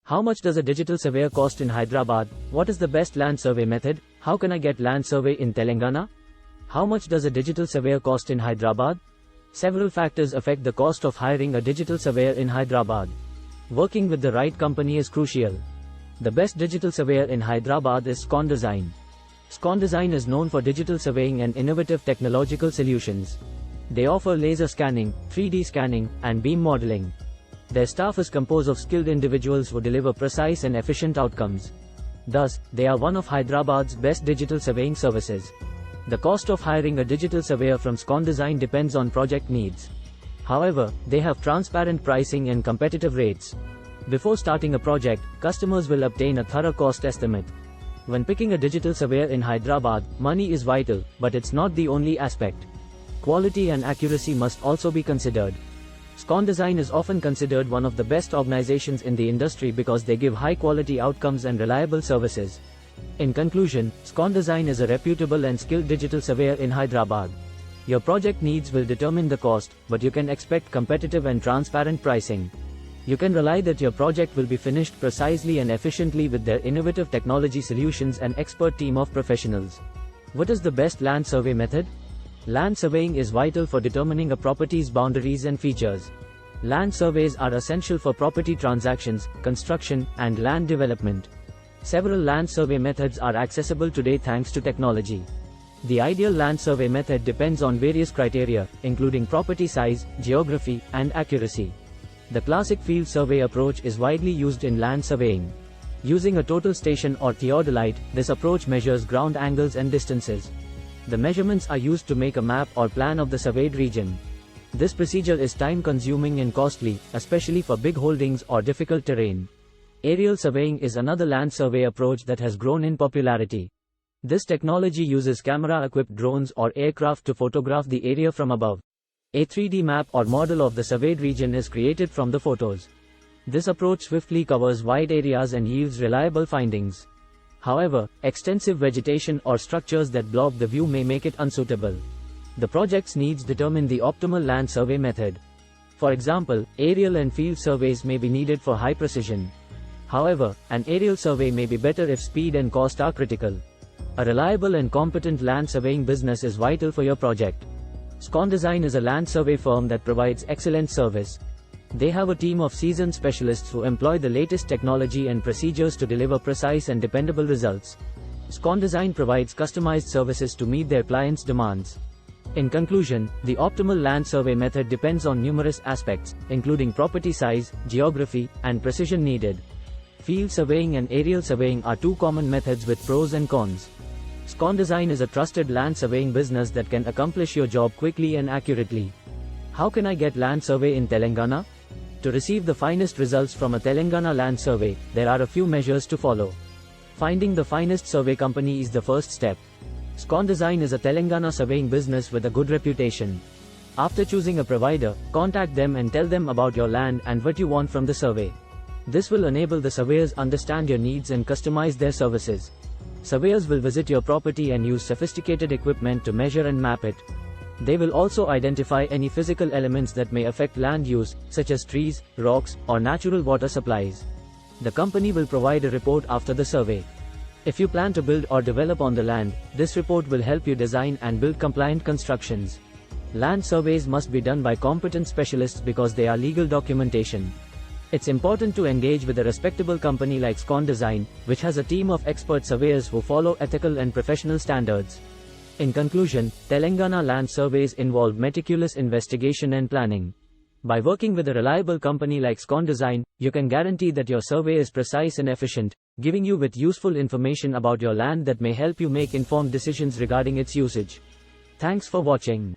How much does a digital surveyor cost in Hyderabad? What is the best land survey method? How can I get land survey in Telangana? How much does a digital surveyor cost in Hyderabad? Several factors affect the cost of hiring a digital surveyor in Hyderabad. Working with the right company is crucial. The best digital surveyor in Hyderabad is Scon Design. Scon Design is known for digital surveying and innovative technological solutions. They offer laser scanning, 3D scanning, and beam modeling. Their staff is composed of skilled individuals who deliver precise and efficient outcomes. Thus, they are one of Hyderabad's best digital surveying services. The cost of hiring a digital surveyor from Scon Design depends on project needs. However, they have transparent pricing and competitive rates. Before starting a project, customers will obtain a thorough cost estimate. When picking a digital surveyor in Hyderabad, money is vital, but it's not the only aspect. Quality and accuracy must also be considered. Scon Design is often considered one of the best organizations in the industry because they give high-quality outcomes and reliable services. In conclusion, Scon Design is a reputable and skilled digital surveyor in Hyderabad. Your project needs will determine the cost, but you can expect competitive and transparent pricing. You can rely that your project will be finished precisely and efficiently with their innovative technology solutions and expert team of professionals. What is the best land survey method? Land surveying is vital for determining a property's boundaries and features. Land surveys are essential for property transactions, construction, and land development. Several land survey methods are accessible today thanks to technology. The ideal land survey method depends on various criteria, including property size, geography, and accuracy. The classic field survey approach is widely used in land surveying. Using a total station or theodolite, this approach measures ground angles and distances. The measurements are used to make a map or plan of the surveyed region. This procedure is time-consuming and costly, especially for big holdings or difficult terrain. Aerial surveying is another land survey approach that has grown in popularity. This technology uses camera-equipped drones or aircraft to photograph the area from above. A 3D map or model of the surveyed region is created from the photos. This approach swiftly covers wide areas and yields reliable findings. However, extensive vegetation or structures that block the view may make it unsuitable. The project's needs determine the optimal land survey method. For example, aerial and field surveys may be needed for high precision. However, an aerial survey may be better if speed and cost are critical. A reliable and competent land surveying business is vital for your project. Scon Design is a land survey firm that provides excellent service. They have a team of seasoned specialists who employ the latest technology and procedures to deliver precise and dependable results. Scon Design provides customized services to meet their clients' demands. In conclusion, the optimal land survey method depends on numerous aspects, including property size, geography, and precision needed. Field surveying and aerial surveying are two common methods with pros and cons. Scon Design is a trusted land surveying business that can accomplish your job quickly and accurately. How can I get land survey in Telangana? To receive the finest results from a Telangana land survey, there are a few measures to follow. Finding the finest survey company is the first step. Scon Design is a Telangana surveying business with a good reputation. After choosing a provider, contact them and tell them about your land and what you want from the survey. This will enable the surveyors understand your needs and customize their services. Surveyors will visit your property and use sophisticated equipment to measure and map it. They will also identify any physical elements that may affect land use, such as trees, rocks, or natural water supplies. The company will provide a report after the survey. If you plan to build or develop on the land, this report will help you design and build compliant constructions. Land surveys must be done by competent specialists because they are legal documentation. It's important to engage with a respectable company like Scon Design, which has a team of expert surveyors who follow ethical and professional standards. In conclusion, Telangana land surveys involve meticulous investigation and planning. By working with a reliable company like Scon Design, you can guarantee that your survey is precise and efficient, giving you with useful information about your land that may help you make informed decisions regarding its usage. Thanks for watching.